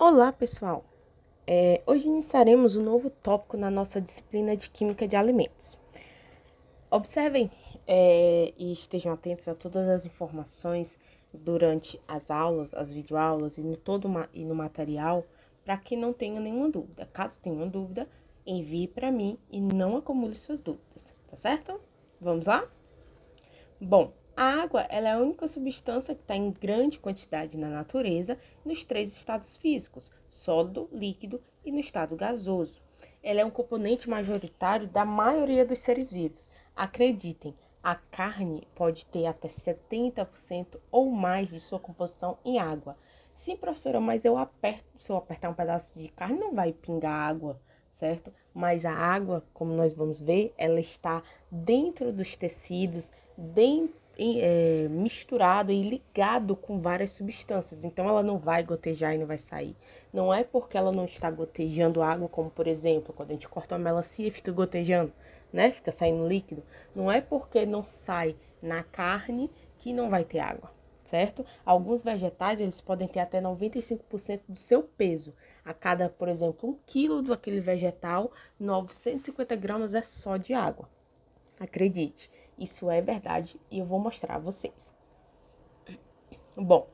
Olá, pessoal! Hoje iniciaremos um novo tópico na nossa disciplina de Química de Alimentos. Observem e estejam atentos a todas as informações durante as aulas, as videoaulas e no material, para que não tenha nenhuma dúvida. Caso tenha uma dúvida, envie para mim e não acumule suas dúvidas, tá certo? Vamos lá? Bom, a água ela é a única substância que está em grande quantidade na natureza nos três estados físicos, sólido, líquido e no estado gasoso. Ela é um componente majoritário da maioria dos seres vivos. Acreditem, a carne pode ter até 70% ou mais de sua composição em água. Sim, professora, mas se eu apertar um pedaço de carne, não vai pingar água, certo? Mas a água, como nós vamos ver, ela está dentro dos tecidos, misturado e ligado com várias substâncias. Então, ela não vai gotejar e não vai sair. Não é porque ela não está gotejando água, como por exemplo, quando a gente corta uma melancia e fica gotejando, né? Fica saindo líquido. Não é porque não sai na carne que não vai ter água, certo? Alguns vegetais, eles podem ter até 95% do seu peso. A cada, por exemplo, 1 quilo daquele vegetal, 950 gramas é só de água. Acredite, isso é verdade e eu vou mostrar a vocês. Bom,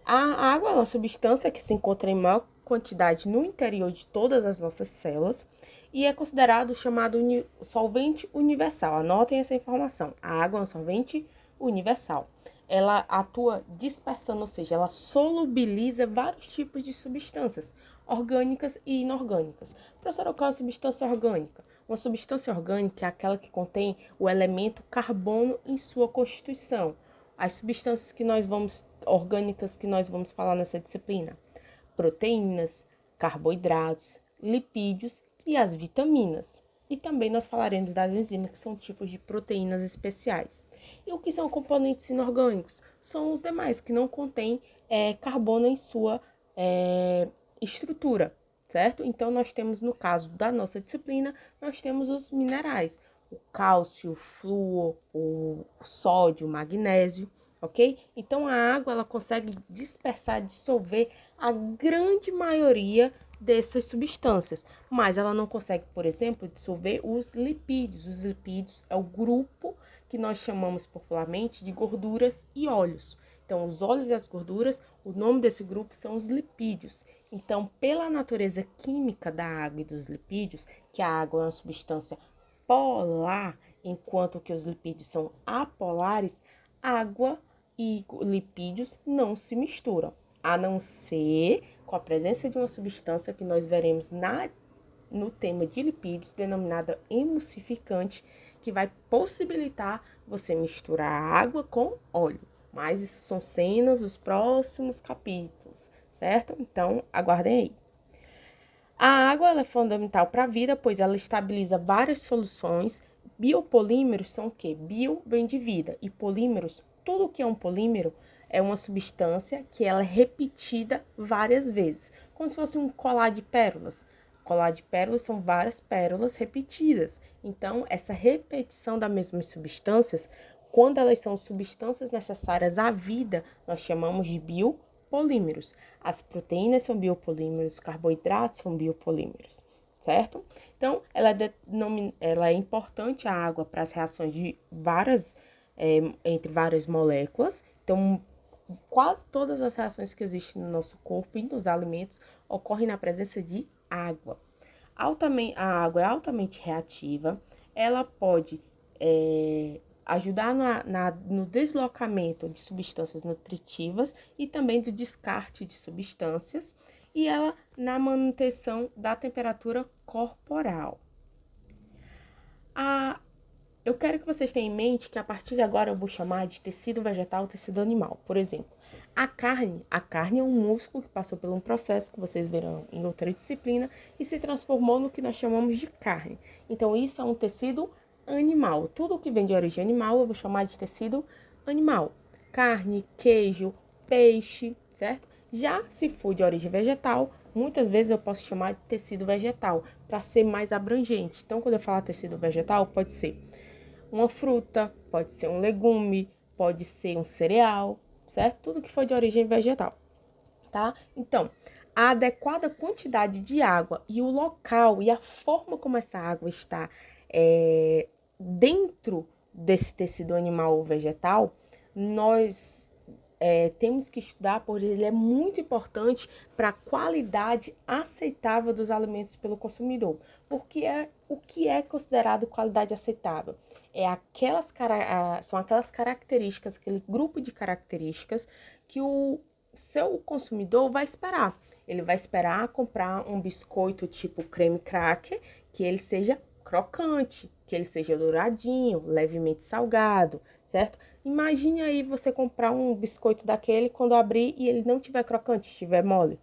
a água é uma substância que se encontra em maior quantidade no interior de todas as nossas células e é considerado chamado solvente universal. Anotem essa informação. A água é um solvente universal. Ela atua dispersando, ou seja, ela solubiliza vários tipos de substâncias orgânicas e inorgânicas. Professora, qual é a substância orgânica? Uma substância orgânica é aquela que contém o elemento carbono em sua constituição. As substâncias orgânicas que nós vamos falar nessa disciplina: proteínas, carboidratos, lipídios e as vitaminas. E também nós falaremos das enzimas, que são tipos de proteínas especiais. E o que são componentes inorgânicos? São os demais que não contêm carbono em sua estrutura, certo? Então, nós temos, no caso da nossa disciplina, nós temos os minerais: o cálcio, o flúor, o sódio, o magnésio, ok? Então, a água ela consegue dispersar, dissolver a grande maioria dessas substâncias, mas ela não consegue, por exemplo, dissolver os lipídios. Os lipídios é o grupo que nós chamamos popularmente de gorduras e óleos. Então, os óleos e as gorduras, o nome desse grupo são os lipídios. Então, pela natureza química da água e dos lipídios, que a água é uma substância polar, enquanto que os lipídios são apolares, água e lipídios não se misturam, a não ser com a presença de uma substância que nós veremos no tema de lipídios, denominada emulsificante, que vai possibilitar você misturar água com óleo. Mas isso são cenas dos próximos capítulos, certo? Então, aguardem aí. A água ela é fundamental para a vida, pois ela estabiliza várias soluções. Biopolímeros são o quê? Bio vem de vida e polímeros, tudo que é um polímero é uma substância que ela é repetida várias vezes, como se fosse um colar de pérolas. Colar de pérolas são várias pérolas repetidas. Então, essa repetição das mesmas substâncias, quando elas são substâncias necessárias à vida, nós chamamos de biopolímeros. As proteínas são biopolímeros, os carboidratos são biopolímeros, certo? Então, ela é importante a água para as reações de entre várias moléculas. Então, quase todas as reações que existem no nosso corpo e nos alimentos ocorrem na presença de água. A água é altamente reativa, ela pode ajudar no deslocamento de substâncias nutritivas e também do descarte de substâncias, e ela na manutenção da temperatura corporal. Eu quero que vocês tenham em mente que a partir de agora eu vou chamar de tecido vegetal, tecido animal. Por exemplo, a carne é um músculo que passou por um processo que vocês verão em outra disciplina e se transformou no que nós chamamos de carne. Então, isso é um tecido animal. Tudo que vem de origem animal eu vou chamar de tecido animal. Carne, queijo, peixe, certo? Já se for de origem vegetal, muitas vezes eu posso chamar de tecido vegetal para ser mais abrangente. Então, quando eu falar tecido vegetal, pode ser uma fruta, pode ser um legume, pode ser um cereal, certo? Tudo que for de origem vegetal, tá? Então, A adequada quantidade de água e o local e a forma como essa água está dentro desse tecido animal ou vegetal, nós temos que estudar, porque ele é muito importante para a qualidade aceitável dos alimentos pelo consumidor. Porque o que é considerado qualidade aceitável? São aquelas características, aquele grupo de características que o seu consumidor vai esperar. Ele vai esperar comprar um biscoito tipo creme cracker, que ele seja crocante, que ele seja douradinho, levemente salgado, certo? Imagine aí você comprar um biscoito daquele quando abrir e ele não tiver crocante, estiver mole,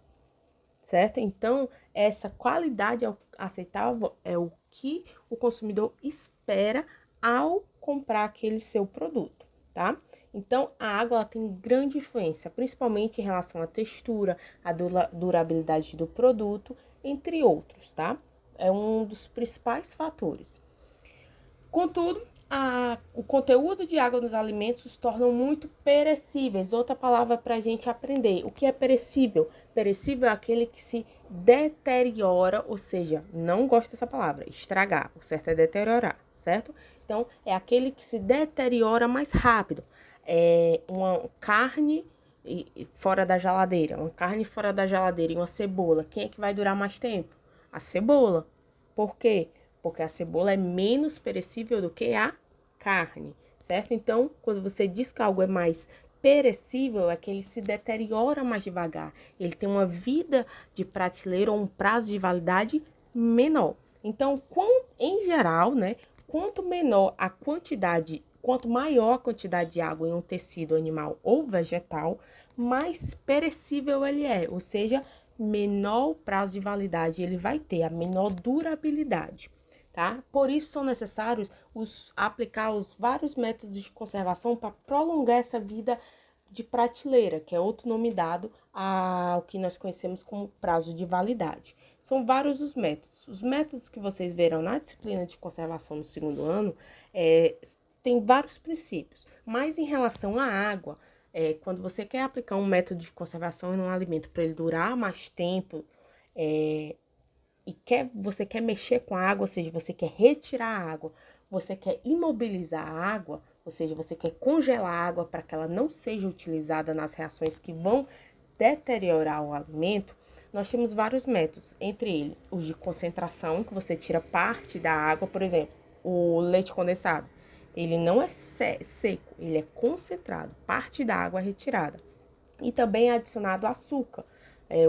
certo? Então, essa qualidade aceitável é o que o consumidor espera ao comprar aquele seu produto, tá? Então, a água ela tem grande influência, principalmente em relação à textura, à durabilidade do produto, entre outros, tá? É um dos principais fatores. Contudo, o conteúdo de água nos alimentos os tornam muito perecíveis. Outra palavra para a gente aprender. O que é perecível? Perecível é aquele que se deteriora, ou seja, não gosto dessa palavra, estragar. O certo é deteriorar, certo? Então, é aquele que se deteriora mais rápido. É uma carne fora da geladeira, e uma cebola. Quem é que vai durar mais tempo? A cebola. Por quê? Porque a cebola é menos perecível do que a carne, certo? Então, quando você diz que algo é mais perecível, é que ele se deteriora mais devagar. Ele tem uma vida de prateleira ou um prazo de validade menor. Então, em geral, né, quanto maior a quantidade de água em um tecido animal ou vegetal, mais perecível ele é, ou seja, menor o prazo de validade ele vai ter, a menor durabilidade. Tá? Por isso são necessários aplicar os vários métodos de conservação para prolongar essa vida de prateleira, que é outro nome dado ao que nós conhecemos como prazo de validade. São vários os métodos. Os métodos que vocês verão na disciplina de conservação no segundo ano tem vários princípios, mas em relação à água, quando você quer aplicar um método de conservação em um alimento para ele durar mais tempo, você quer mexer com a água, ou seja, você quer retirar a água, você quer imobilizar a água, ou seja, você quer congelar a água para que ela não seja utilizada nas reações que vão deteriorar o alimento, nós temos vários métodos, entre eles os de concentração, que você tira parte da água, por exemplo, o leite condensado. Ele não é seco, ele é concentrado, parte da água é retirada. E também é adicionado açúcar,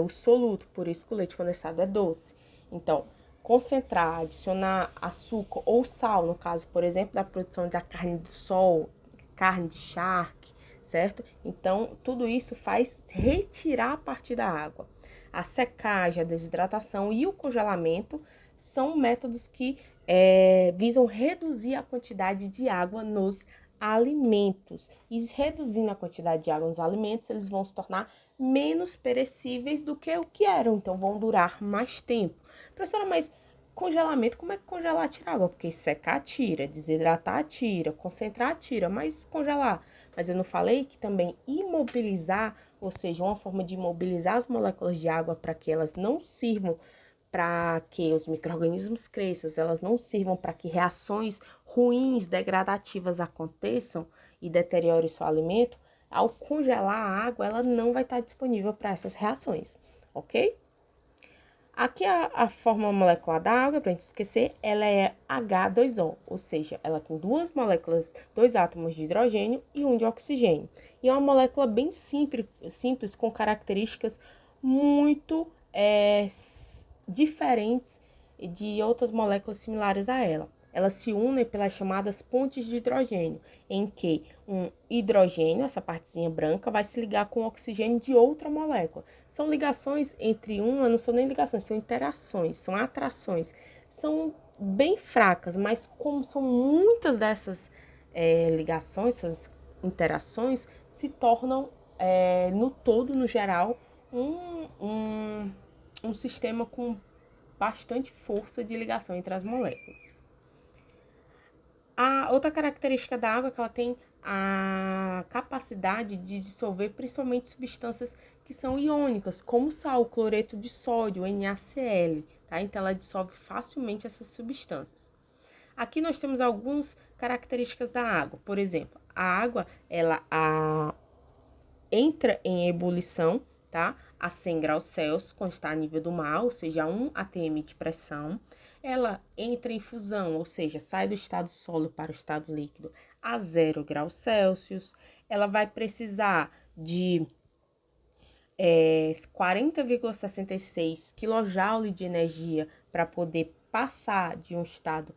o soluto, por isso que o leite condensado é doce. Então, concentrar, adicionar açúcar ou sal, no caso, por exemplo, da produção da carne do sol, carne de charque, certo? Então, tudo isso faz retirar a parte da água. A secagem, a desidratação e o congelamento são métodos que visam reduzir a quantidade de água nos alimentos. E reduzindo a quantidade de água nos alimentos, eles vão se tornar menos perecíveis do que o que eram, então vão durar mais tempo. Professora, mas congelamento, como é que congelar tira água? Porque secar tira, desidratar tira, concentrar tira, mas congelar. Mas eu não falei que também imobilizar, ou seja, uma forma de imobilizar as moléculas de água para que elas não sirvam para que os micro-organismos cresçam, elas não sirvam para que reações ruins, degradativas aconteçam e deteriorem seu alimento, ao congelar a água, ela não vai estar disponível para essas reações, ok? Aqui a fórmula molecular da água, para a gente esquecer, ela é H2O, ou seja, ela tem duas moléculas, dois átomos de hidrogênio e um de oxigênio. E é uma molécula bem simples com características muito diferentes de outras moléculas similares a ela. Elas se unem pelas chamadas pontes de hidrogênio, em que um hidrogênio, essa partezinha branca, vai se ligar com o oxigênio de outra molécula. São ligações entre não são nem ligações, são interações, são atrações. São bem fracas, mas como são muitas dessas ligações, essas interações, se tornam, no todo, no geral, um sistema com bastante força de ligação entre as moléculas. A outra característica da água é que ela tem a capacidade de dissolver principalmente substâncias que são iônicas, como sal, cloreto de sódio, NaCl, tá? Então ela dissolve facilmente essas substâncias. Aqui nós temos algumas características da água. Por exemplo, a água, ela entra em ebulição, tá? A 100 graus Celsius, quando está a nível do mar, ou seja, 1 atm de pressão. Ela entra em fusão, ou seja, sai do estado sólido para o estado líquido a 0 graus Celsius. Ela vai precisar de 40,66 kJ de energia para poder passar de um estado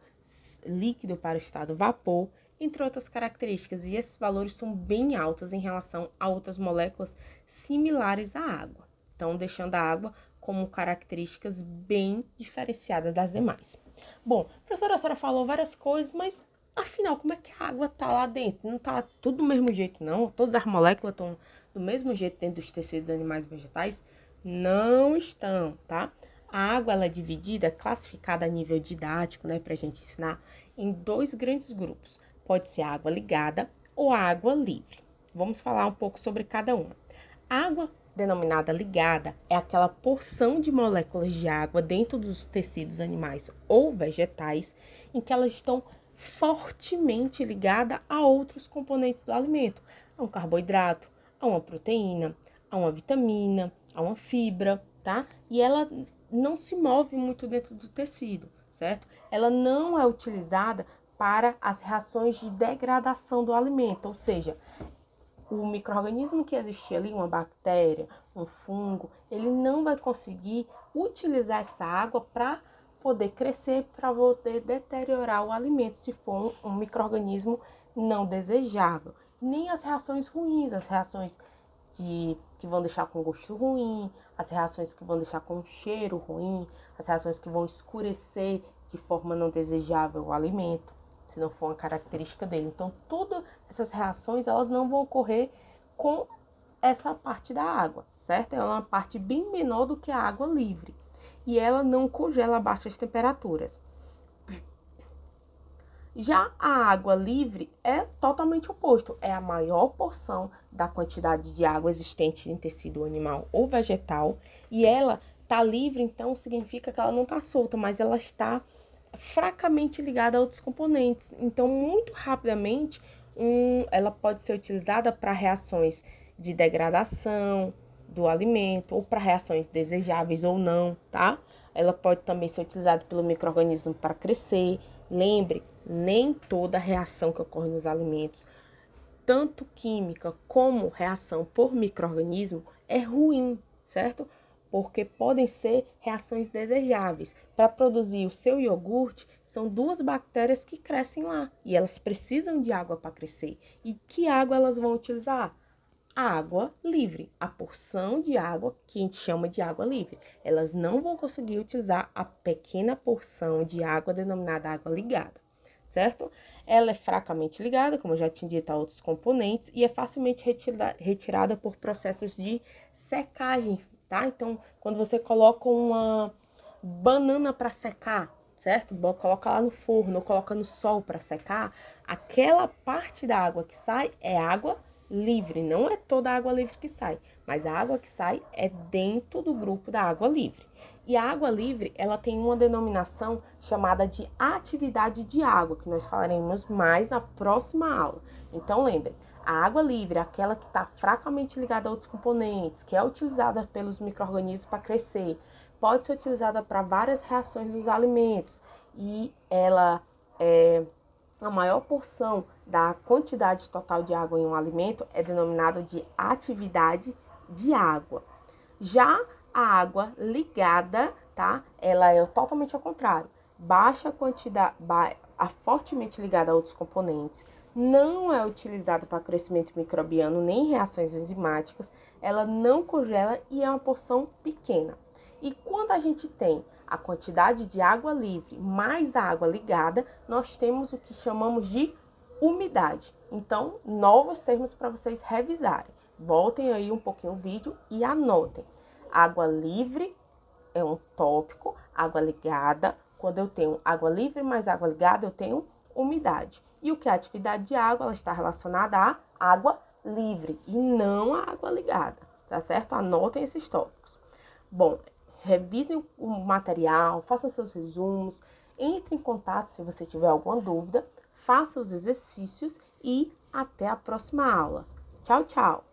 líquido para o estado vapor, entre outras características, e esses valores são bem altos em relação a outras moléculas similares à água. Então, deixando a água como características bem diferenciadas das demais. Bom, a professora Sara falou várias coisas, mas afinal, como é que a água está lá dentro? Não está tudo do mesmo jeito, não? Todas as moléculas estão do mesmo jeito dentro dos tecidos animais e vegetais? Não estão, tá? A água ela é dividida, classificada a nível didático, né, para a gente ensinar, em 2 grandes grupos. Pode ser a água ligada ou a água livre. Vamos falar um pouco sobre cada uma. A água denominada ligada é aquela porção de moléculas de água dentro dos tecidos animais ou vegetais em que elas estão fortemente ligadas a outros componentes do alimento, a um carboidrato, a uma proteína, a uma vitamina, a uma fibra, tá? E ela não se move muito dentro do tecido, certo? Ela não é utilizada para as reações de degradação do alimento, ou seja, o micro-organismo que existia ali, uma bactéria, um fungo, ele não vai conseguir utilizar essa água para poder crescer, para poder deteriorar o alimento, se for um micro-organismo não desejável. Nem as reações ruins, as reações que vão deixar com gosto ruim, as reações que vão deixar com cheiro ruim, as reações que vão escurecer de forma não desejável o alimento, se não for uma característica dele. Então, todas essas reações, elas não vão ocorrer com essa parte da água, certo? É uma parte bem menor do que a água livre. E ela não congela a baixas temperaturas. Já a água livre é totalmente oposto, é a maior porção da quantidade de água existente em tecido animal ou vegetal, e ela tá livre, então significa que ela não está solta, mas ela está fracamente ligada a outros componentes. Então, muito rapidamente, ela pode ser utilizada para reações de degradação do alimento ou para reações desejáveis ou não, tá? Ela pode também ser utilizada pelo micro-organismo para crescer. Lembre, nem toda reação que ocorre nos alimentos, tanto química como reação por micro-organismo, é ruim, certo? Porque podem ser reações desejáveis. Para produzir o seu iogurte, são 2 bactérias que crescem lá e elas precisam de água para crescer. E que água elas vão utilizar? A água livre, a porção de água que a gente chama de água livre. Elas não vão conseguir utilizar a pequena porção de água denominada água ligada, certo? Ela é fracamente ligada, como eu já tinha dito, a outros componentes e é facilmente retirada por processos de secagem, tá? Então, quando você coloca uma banana para secar, certo? Coloca lá no forno ou coloca no sol para secar, aquela parte da água que sai é água livre, não é toda a água livre que sai, mas a água que sai é dentro do grupo da água livre. E a água livre, ela tem uma denominação chamada de atividade de água, que nós falaremos mais na próxima aula. Então, lembre, a água livre é aquela que está fracamente ligada a outros componentes, que é utilizada pelos micro-organismos para crescer, pode ser utilizada para várias reações dos alimentos e ela a maior porção da quantidade total de água em um alimento é denominado de atividade de água. Já a água ligada, tá? Ela é totalmente ao contrário. Baixa quantidade, fortemente ligada a outros componentes, não é utilizada para crescimento microbiano nem reações enzimáticas, ela não congela e é uma porção pequena. E quando a gente tem a quantidade de água livre mais a água ligada, nós temos o que chamamos de umidade. Então, novos termos para vocês revisarem. Voltem aí um pouquinho o vídeo e anotem. Água livre é um tópico, água ligada. Quando eu tenho água livre mais água ligada, eu tenho umidade. E o que é a atividade de água? Ela está relacionada à água livre e não à água ligada, tá certo? Anotem esses tópicos. Bom, revisem o material, façam seus resumos, entre em contato se você tiver alguma dúvida, faça os exercícios e até a próxima aula. Tchau, tchau!